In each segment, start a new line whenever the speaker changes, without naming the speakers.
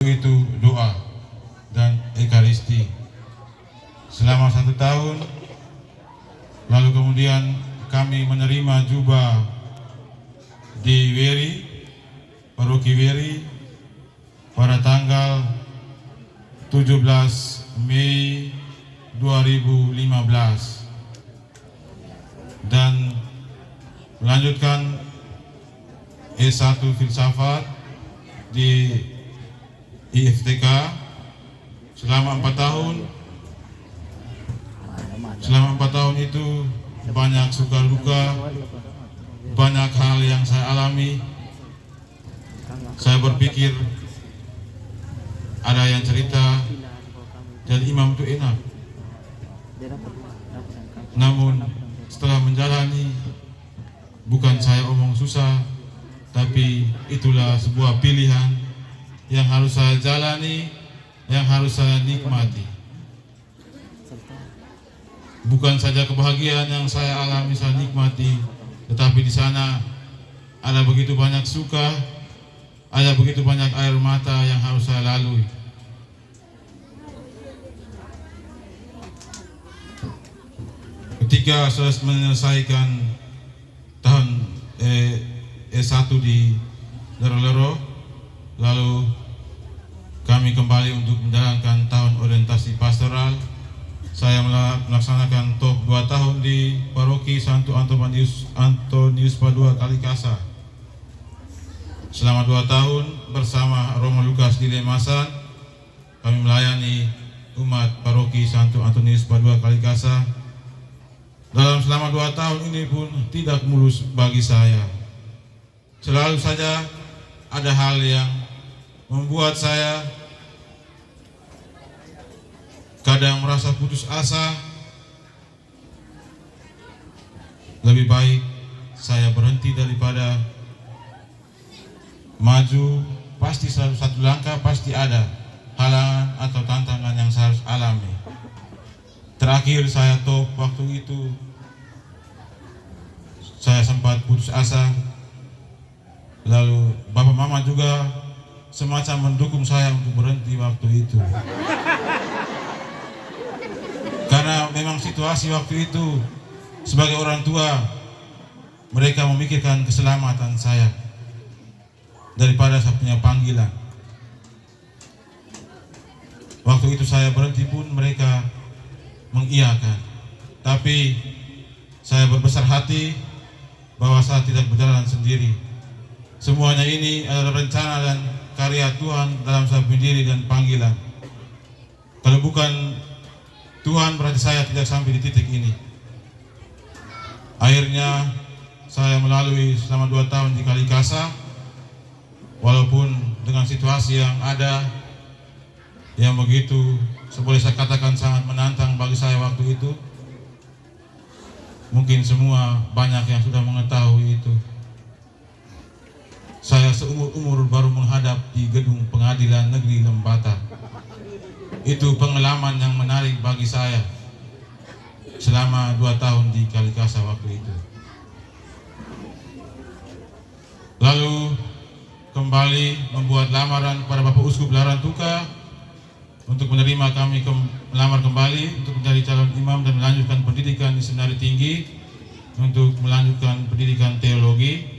itu doa dan ekaristi selama 1 tahun. Lalu kemudian kami menerima jubah di Weri, Paroki Weri pada tanggal 17 Mei 2015 dan melanjutkan S1 Filsafat di IFTK selama 4 tahun. Selama 4 tahun itu banyak suka luka, banyak hal yang saya alami. Saya berpikir ada yang cerita jadi imam itu enak. Namun setelah menjalani, bukan saya omong susah, tapi itulah sebuah pilihan yang harus saya jalani, yang harus saya nikmati. Bukan saja kebahagiaan yang saya alami, saya nikmati, tetapi di sana ada begitu banyak suka, ada begitu banyak air mata yang harus saya lalui. Ketika saya menyelesaikan tahun S1 di Lero-Lero, lalu kami kembali untuk menjalankan tahun orientasi pastoral. Saya melaksanakan top 2 tahun di Paroki Santo Antonius Padua Kalikasa. Selama 2 tahun bersama Romo Lukas di Lemasan, kami melayani umat Paroki Santo Antonius Padua Kalikasa. Selama 2 tahun ini pun tidak mulus bagi saya. Selalu saja ada hal yang membuat saya kadang merasa putus asa. Lebih baik saya berhenti daripada maju. Pasti selalu 1 langkah pasti ada halangan atau tantangan yang saya harus alami. Terakhir saya top waktu itu, saya sempat putus asa. Lalu Bapak Mama juga semacam mendukung saya untuk berhenti waktu itu. Karena memang situasi waktu itu sebagai orang tua, mereka memikirkan keselamatan saya daripada saya punya panggilan. Waktu itu saya berhenti pun mereka mengiyakan. Tapi saya berbesar hati bahwa saya tidak berjalan sendiri. Semuanya ini adalah rencana dan karya Tuhan dalam saya berdiri dan panggilan. Kalau bukan Tuhan, berarti saya tidak sampai di titik ini. Akhirnya saya melalui selama 2 tahun di Kalikasa, walaupun dengan situasi yang ada, yang begitu, boleh saya katakan sangat menantang bagi saya waktu itu. Mungkin semua banyak yang sudah mengetahui itu. Saya seumur-umur baru menghadap di gedung pengadilan negeri Lembata. Itu pengalaman yang menarik bagi saya selama 2 tahun di Kalikasa waktu itu. Lalu kembali membuat lamaran pada Bapak Uskup Larantuka untuk menerima kami melamar kembali untuk menjadi calon imam dan melanjutkan pendidikan di Seminari Tinggi untuk melanjutkan pendidikan teologi.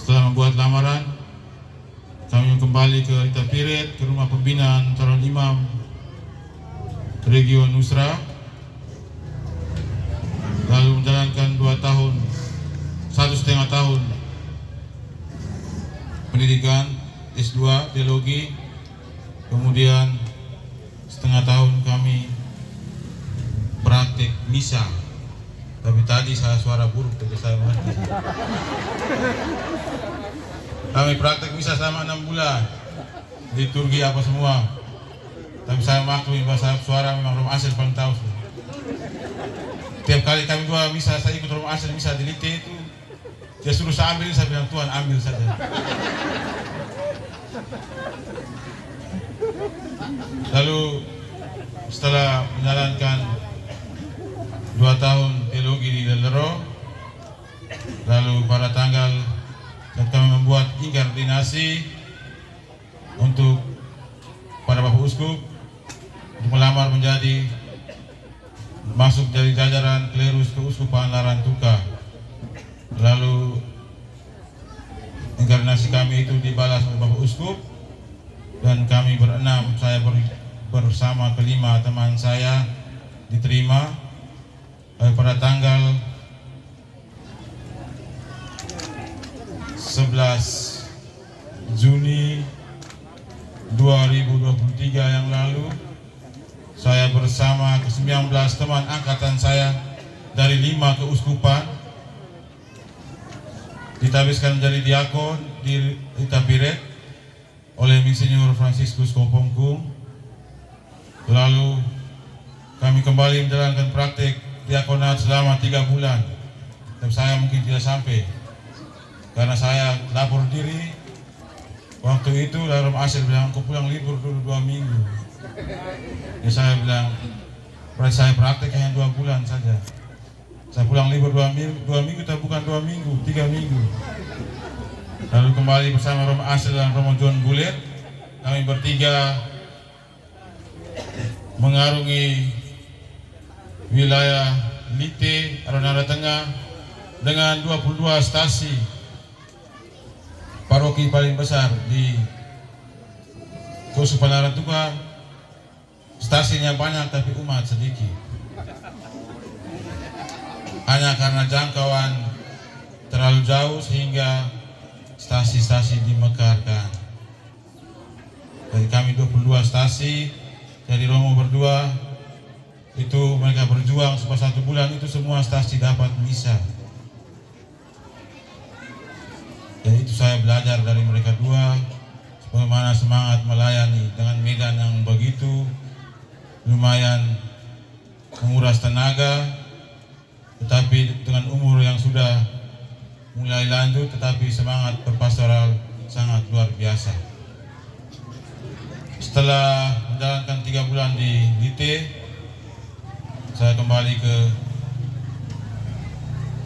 Setelah membuat lamaran, kami kembali ke Rita Piret, ke rumah pembinaan calon imam Region Nusra, lalu menjalankan 2 tahun, 1,5 tahun pendidikan S2 teologi, kemudian setengah tahun kami praktik misa. Tapi tadi saya suara buruk, jadi saya mengerti. Kami praktek misa selama 6 bulan, liturgi apa semua. Tapi saya maklumi bahasa suara memang Romo Asel paling tahu. Tiap kali kami buat misa, saya ikut Romo Asel misa di Lite itu, dia suruh saya ambil, saya bilang Tuhan ambil saja. Lalu setelah menjalankan 2 tahun teologi di Lero, lalu pada tanggal saat kami membuat ingkardinasi, untuk pada Bapak Uskup untuk melamar menjadi masuk dari jajaran klerus Keuskupan Larantuka. Lalu inkarnasi kami itu dibalas oleh Bapak Uskup, dan kami berenam, saya bersama kelima teman saya diterima pada tanggal 11 Juni 2023 yang lalu. Saya bersama ke-19 teman angkatan saya dari 5 keuskupan ditabiskan menjadi diakon di Itapiret oleh Monsinyur Franciscus Kopongkung. Lalu kami kembali menjalankan praktik diakonat selama 3 bulan. Tapi saya mungkin tidak sampai karena saya lapor diri. Waktu itu Darum Asyir bilang, "Kau pulang libur dulu 2 minggu." Ya saya bilang, saya praktek hanya 2 bulan saja. Saya pulang libur 2 minggu, tapi bukan 2 minggu, 3 minggu. Lalu kembali bersama Romo Asyir dan Romo John Bulet, kami bertiga mengarungi wilayah Lite, Aranara Tengah dengan 22 stasi paroki paling besar di Keuskupan Larantuka. Stasinya banyak tapi umat sedikit. Hanya karena jangkauan terlalu jauh sehingga stasi-stasi dimekarkan. Dari kami 22 stasi, dari Romo berdua, itu mereka berjuang supaya 1 bulan itu semua stasi dapat misa. Dan itu saya belajar dari mereka dua, bagaimana semangat melayani dengan medan yang begitu lumayan menguras tenaga, tetapi dengan umur yang sudah mulai lanjut, tetapi semangat berpastoral sangat luar biasa. Setelah menjalankan 3 bulan di Lite,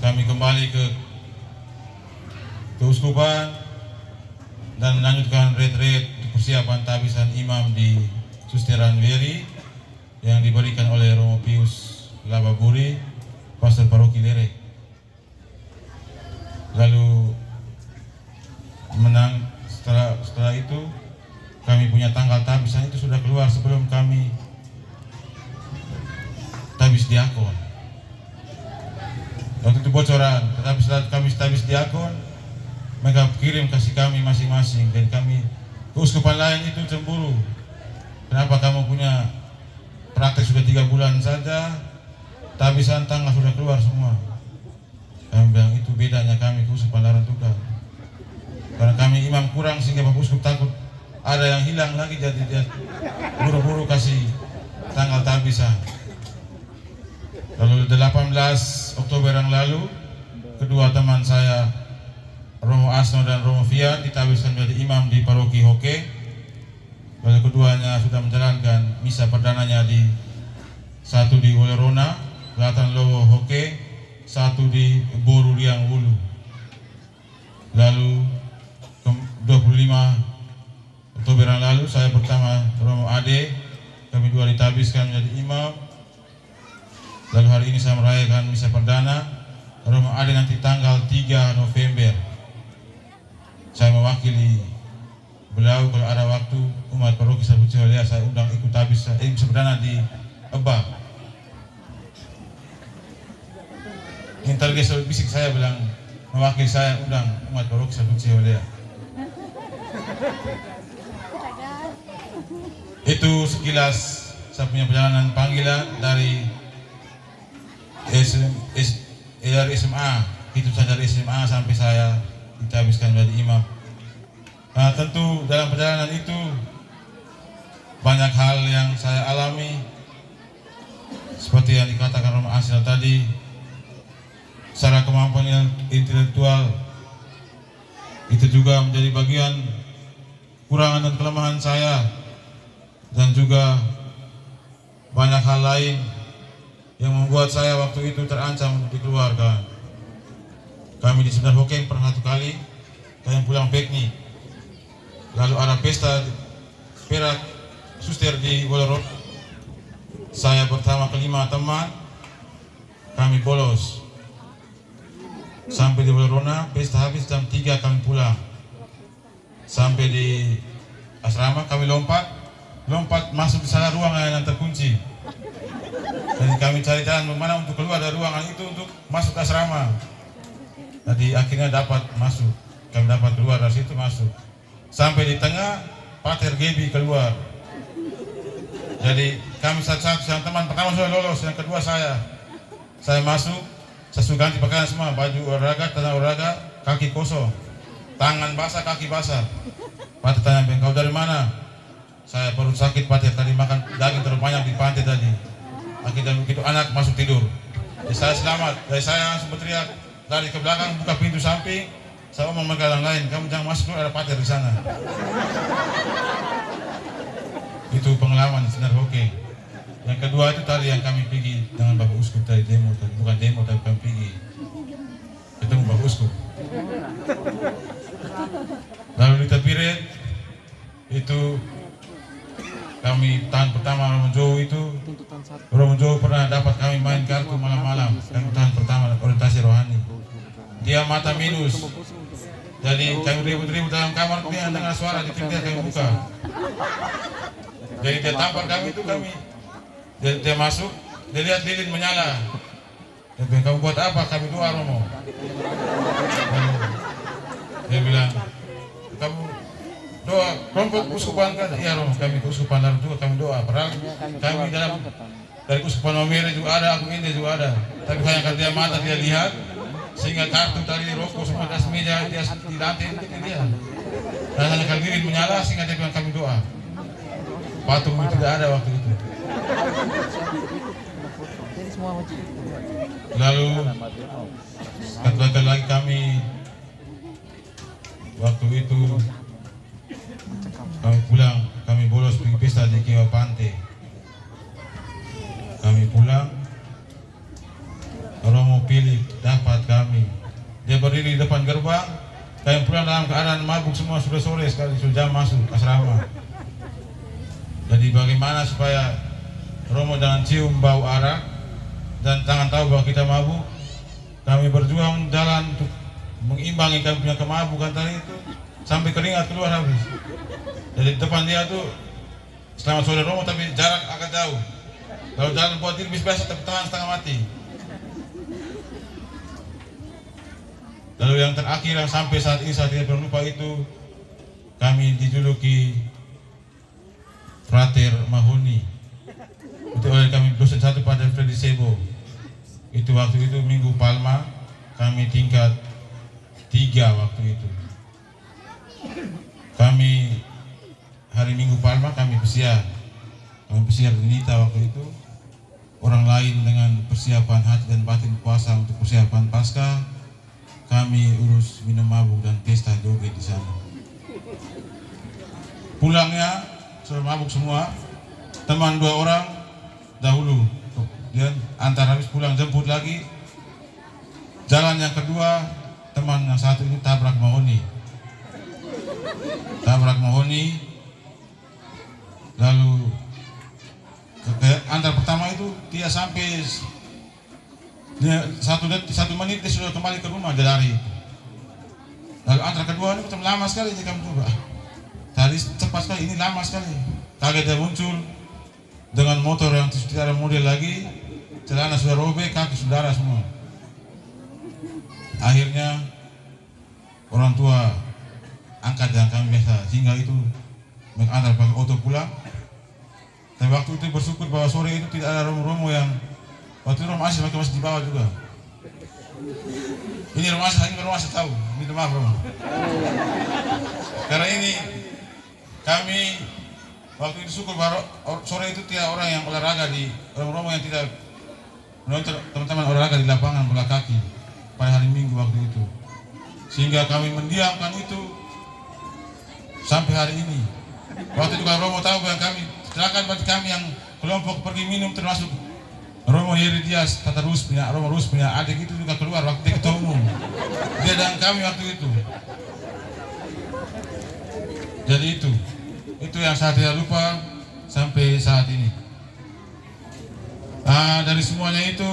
kami kembali ke Keuskupan dan melanjutkan retreat persiapan tabisan imam di Susteran Weri yang diberikan oleh Romo Pius Lababuri, pastor paroki Lerek. Lalu setelah itu kami punya tanggal tabisan itu sudah keluar sebelum kami tabis diakon. Waktu itu bocoran, tetapi setelah kami tabis diakon, mereka kirim kasih kami masing-masing, dan kami keuskupan lain itu cemburu. Kenapa kamu punya praktek sudah 3 bulan saja, tabisan tanggal sudah keluar semua? Kami bilang itu bedanya kami Keuskupan Larantuka. Karena kami imam kurang sehingga Bapak Uskup takut ada yang hilang lagi, jadi dia buru-buru kasih tanggal tabisan. Lalu 18 Oktober yang lalu, kedua teman saya Romo Asno dan Romo Fiat ditabiskan menjadi imam di paroki Hoke. Lalu keduanya sudah menjalankan misa perdananya satu di Wolerona, Selatan Lowo Hoke, satu di Boru Liang Wulu. Lalu 25 Oktober yang lalu saya bersama Romo Ade, kami dua ditabiskan menjadi imam. Lalu hari ini saya merayakan misa perdana Romo Ade nanti tanggal 3 November. Saya mewakili beliau, kalau ada waktu umat paroki Sabut Ciholea saya undang ikut tabis sebenarnya di Ebak. Interges bisik saya bilang mewakili saya undang umat paroki Sabut Ciholea. Itu sekilas saya punya perjalanan panggilan dari SMA. Itu saja dari SMA sampai saya ditabiskan menjadi imam. Nah, tentu dalam perjalanan itu banyak hal yang saya alami, seperti yang dikatakan Romo Asyir tadi. Secara kemampuan intelektual itu juga menjadi bagian kekurangan dan kelemahan saya, dan juga banyak hal lain yang membuat saya waktu itu terancam untuk dikeluarkan. Kami di Seminar Hokeng pernah 1 kali kami pulang piknik. Lalu ada pesta perak suster di Bolorot. Saya bersama kelima teman, kami bolos. Sampai di Bolorona, pesta habis jam 3 kami pulang. Sampai di asrama kami lompat masuk di salah ruangan yang terkunci. Jadi kami cari jalan bagaimana untuk keluar dari ruangan itu untuk masuk ke asrama. Jadi akhirnya dapat masuk, kami dapat keluar dari situ masuk. Sampai di tengah, Pater Gebi keluar. Jadi kami satu-satu, yang teman pertama sudah lolos, yang kedua saya masuk, saya sudah ganti pakaian semua, baju olahraga, tanah olahraga, kaki kosong, tangan basah, kaki basah. Pater tanya, kau dari mana? Saya perut sakit Pater, tadi makan daging terlalu banyak di pantai tadi. Akhirnya begitu anak masuk tidur. Jadi saya selamat, dari saya langsung berteriak, lari ke belakang, buka pintu samping, saya omong sama yang lain, kamu jangan masuk dulu, ada Pater di sana. Itu pengalaman sinar oke. Yang kedua itu tadi yang kami pergi dengan Bapak Uskup tadi demo, bukan demo tapi kami pergi ketemu Bapak Uskup. Lalu di Tapiret itu kami tahan pertama Romo Jowo itu. Romo Jowo pernah dapat kami main kartu malam-malam. Kami tahan pertama orientasi rohani. Dia mata minus. Jadi kami ribut-ribut dalam kamar, dia dengar suara di pintu kami buka. Jadi dia tampar kami itu kami. Dia masuk, dia lihat lilin menyala. Dia bilang, kamu buat apa? Kami doa Romo. Dia bilang, kamu doa kelompok uskupan kan? Iya Romo, kami uskupan lalu juga kami doa. Padahal kami dalam dari uskupan Omere juga ada, aku ini juga ada. Tapi hanya karena dia mata dia lihat, sehingga kartu tadi rokok semua atas meja dia di lantai itu dia. Dan hanya kalau lilin menyala sehingga dia bilang kami doa. Patung itu tidak ada waktu itu. Lalu satu lagi kami waktu itu kami pulang, kami bolos pergi pesta di Kiwa Pantai. Kami pulang, Romo pilih dapat kami. Dia berdiri di depan gerbang, kami pulang dalam keadaan mabuk semua, sudah sore sekali, sudah jam masuk asrama. Jadi bagaimana supaya Romo jangan cium bau arak dan jangan tahu bahwa kita mabuk. Kami berjuang jalan untuk mengimbangi kami punya kemabukan tadi itu sampai keringat keluar habis. Jadi depan dia tuh selamat sore Romo tapi jarak agak jauh. Kalau jalan buat diri biasa tapi tahan setengah mati. Lalu yang terakhir yang sampai saat ini saya tidak pernah lupa itu kami dijuluki Frater Mahoni. Itu oleh kami dosen satu pada Freddy Sebo. Itu waktu itu Minggu Palma, kami tingkat 3 waktu itu. Kami hari Minggu Palma kami pesiar. Kami pesiar di Nita waktu itu. Orang lain dengan persiapan hati dan batin puasa untuk persiapan Paskah. Kami urus minum mabuk dan pesta joget di sana. Pulangnya sudah mabuk semua, teman 2 orang dahulu, kemudian antar habis pulang jemput lagi. Jalan yang kedua, teman yang satu ini tabrak Mahoni. Lalu antar pertama itu dia sampai dia 1 menit dia sudah kembali ke rumah dia lari. Lalu antar kedua ini macam lama sekali jika kamu coba. Tadi cepat sekali, ini lama sekali. Kaget dia muncul dengan motor yang tidak ada model lagi, celana sudah robek, kaki sudah darah semua. Akhirnya orang tua angkat yang kami biasa, sehingga itu mengantar pakai oto pulang. Tapi waktu itu bersyukur bahwa sore itu tidak ada romo-romo yang waktu itu romo asli masih di bawah juga. Ini romo asli tahu, minta maaf romo. Karena ini kami waktu itu syukur bahwa sore itu tidak orang yang olahraga di romo yang tidak menonton teman-teman olahraga di lapangan bola kaki pada hari Minggu waktu itu, sehingga kami mendiamkan itu sampai hari ini. Waktu itu kalau Romo tahu bahwa kami silakan bagi kami yang kelompok pergi minum termasuk Romo Heri Dias, Tata Rus punya Romo Rus punya adik itu juga keluar waktu dia ketua umum. Dia dan kami waktu itu. Jadi itu yang saya tidak lupa sampai saat ini. Dari semuanya itu,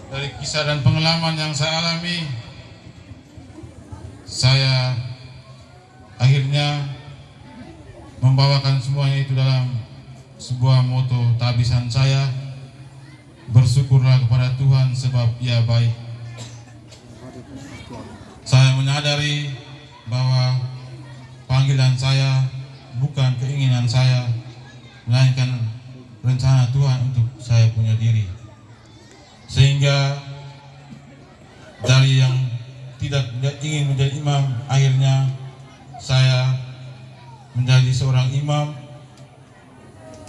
dari kisah dan pengalaman yang saya alami, saya akhirnya membawakan semuanya itu dalam sebuah moto tabisan saya, bersyukurlah kepada Tuhan sebab Ia baik. Saya menyadari bahwa panggilan saya bukan keinginan saya, melainkan rencana Tuhan untuk saya punya diri. Sehingga dari yang tidak ingin menjadi imam, akhirnya saya menjadi seorang imam.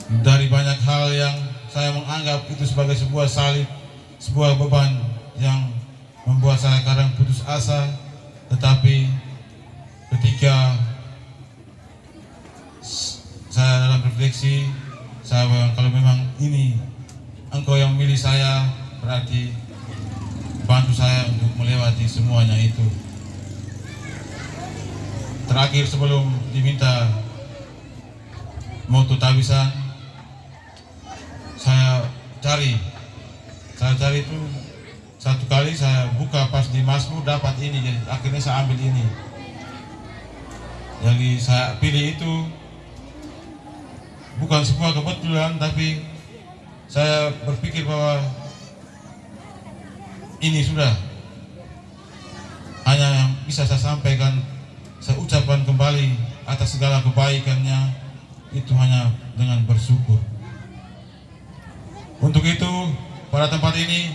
Dari banyak hal yang saya menganggap itu sebagai sebuah salib, sebuah beban yang membuat saya kadang putus asa. Tetapi ketika saya dalam refleksi, saya bilang, kalau memang ini Engkau yang memilih saya, berarti bantu saya untuk melewati semuanya itu. Terakhir sebelum diminta moto tabisan, saya cari itu satu kali saya buka pas di Mazmur dapat ini, jadi akhirnya saya ambil ini. Jadi saya pilih itu bukan sebuah kebetulan, tapi saya berpikir bahwa ini sudah hanya yang bisa saya sampaikan, saya ucapkan kembali atas segala kebaikannya, itu hanya dengan bersyukur. Untuk itu pada tempat ini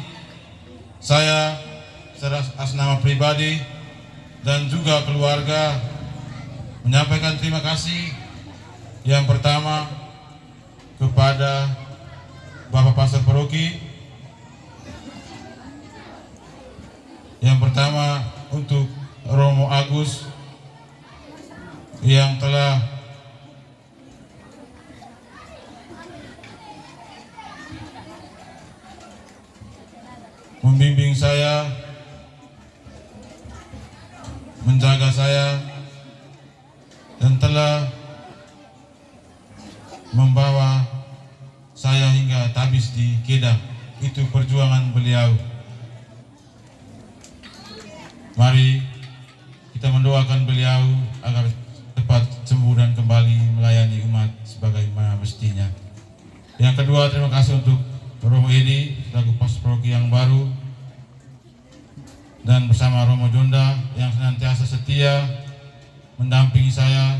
saya secara atas nama pribadi dan juga keluarga menyampaikan terima kasih yang pertama kepada Bapak Pastor Paroki, yang pertama untuk Romo Agus yang telah membimbing saya, menjaga saya, dan telah membawa saya hingga tabis di Kedah. Itu perjuangan beliau. Mari kita mendoakan beliau agar cepat sembuh dan kembali melayani umat sebagaimana mestinya. Yang kedua, terima kasih untuk Romo Edi selaku Pastor Paroki yang baru, dan bersama Romo Jonda yang senantiasa setia mendampingi saya,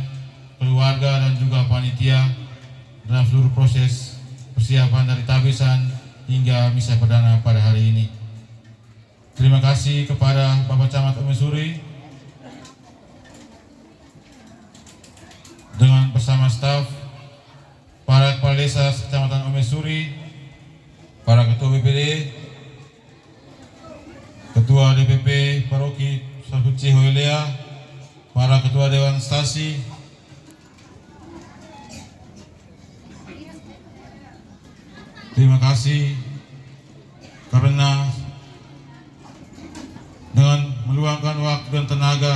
keluarga dan juga panitia dalam seluruh proses persiapan dari tabisan hingga misa perdana pada hari ini. Terima kasih kepada Bapak Camat Omesuri dengan bersama staf, para kepala desa Kecamatan Omesuri, para ketua BPD, ketua DPP Paroki Suci Hoilea, para ketua Dewan Stasi, terima kasih karena dengan meluangkan waktu dan tenaga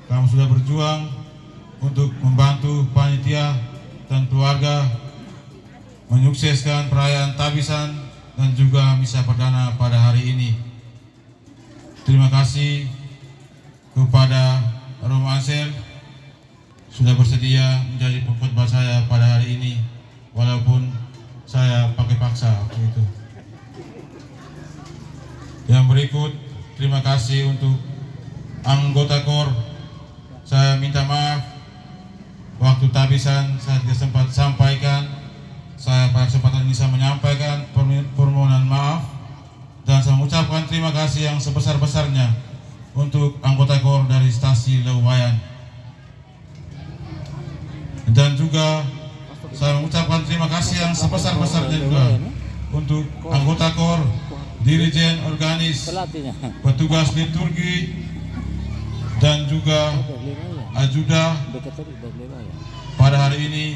kamu sudah berjuang untuk membantu panitia dan keluarga menyukseskan perayaan tabisan dan juga misa perdana pada hari ini. Terima kasih kepada Romo Ansel sudah bersedia menjadi pengkhotbah saya pada hari ini, walaupun saya pakai paksa waktu itu. Yang berikut, terima kasih untuk anggota KOR. Saya minta maaf waktu tabisan saya tidak sempat sampaikan. Saya pada kesempatan ini saya menyampaikan permohonan maaf dan saya mengucapkan terima kasih yang sebesar-besarnya untuk anggota KOR dari stasi Leuwayan. Dan juga saya mengucapkan terima kasih yang sebesar-besarnya juga untuk anggota KOR, dirijen organis, petugas liturgi, dan juga ajuda pada hari ini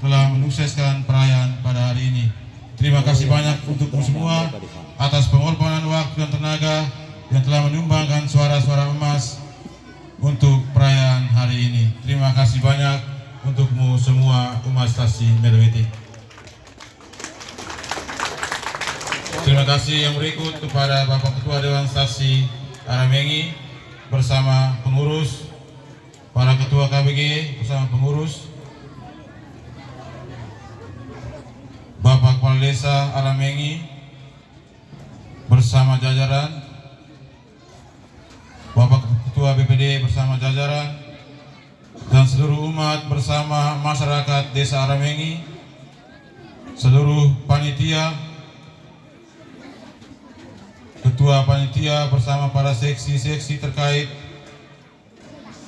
telah menyukseskan perayaan pada hari ini. Terima kasih banyak untukmu semua atas pengorbanan waktu dan tenaga yang telah menyumbangkan suara-suara emas untuk perayaan hari ini. Terima kasih banyak untukmu semua umat stasi Meruwiti. Terima kasih yang berikut kepada Bapak Ketua Dewan Stasi Aramengi bersama pengurus, para Ketua KBG bersama pengurus, Bapak Kepala Desa Aramengi bersama jajaran, Bapak Ketua BPD bersama jajaran, dan seluruh umat bersama masyarakat Desa Aramengi, seluruh panitia, ketua panitia bersama para seksi-seksi terkait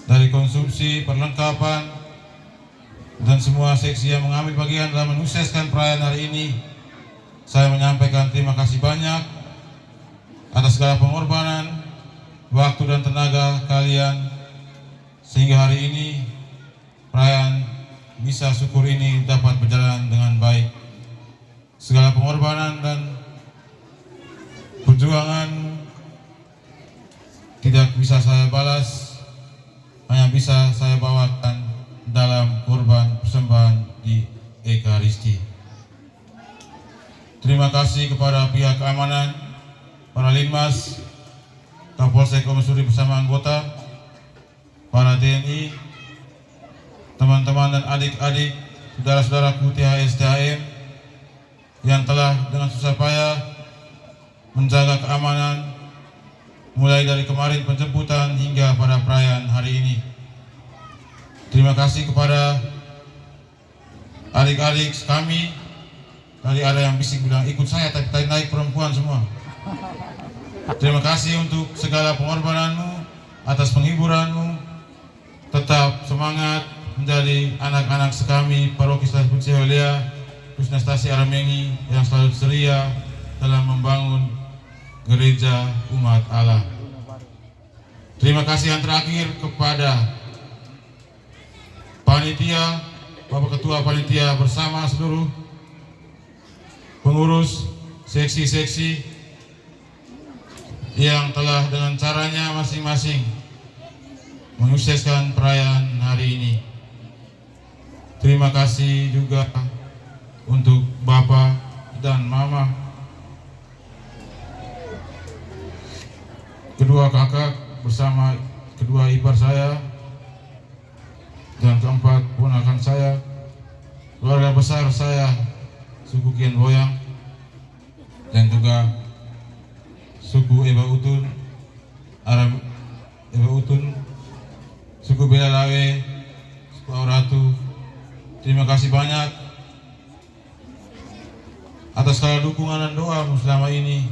dari konsumsi, perlengkapan, dan semua seksi yang mengambil bagian dalam menyukseskan perayaan hari ini. Saya menyampaikan terima kasih banyak atas segala pengorbanan, waktu dan tenaga kalian, sehingga hari ini perayaan misa syukur ini dapat berjalan dengan baik. Segala pengorbanan dan perjuangan tidak bisa saya balas, hanya bisa saya bawakan dalam korban persembahan di Ekaristi. Terima kasih kepada pihak keamanan, para Linmas, Kapolsek Komisuri bersama anggota, para TNI, teman-teman dan adik-adik, saudara-saudaraku THS-THM yang telah dengan susah payah menjaga keamanan mulai dari kemarin penjemputan hingga pada perayaan hari ini. Terima kasih kepada adik-adik kami. Tadi ada yang bisik bilang ikut saya, tapi tadi naik perempuan semua. Terima kasih untuk segala pengorbananmu, atas penghiburanmu. Tetap semangat menjadi anak-anak sekami Paroki Stasi Pucihaulia, khususnya Stasi Aramengi yang selalu ceria dalam membangun gereja umat Allah. Terima kasih yang terakhir kepada panitia, Bapak Ketua Panitia bersama seluruh pengurus seksi-seksi yang telah dengan caranya masing-masing menyukseskan perayaan hari ini. Terima kasih juga untuk Bapak dan Mama, kedua kakak bersama kedua ipar saya, dan keempat ponakan saya, keluarga besar saya, suku Kian Boyang, dan juga suku Eba Utun, Eba Utun, suku Belalawe, suku Auratu. Terima kasih banyak atas segala dukungan dan doamu selama ini,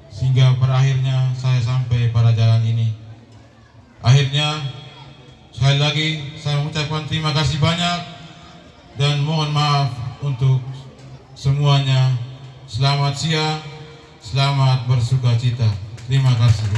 sehingga berakhirnya saya sampai pada jalan ini. Akhirnya, sekali lagi saya mengucapkan terima kasih banyak dan mohon maaf untuk semuanya. Selamat siang, selamat bersuka cita. Terima kasih.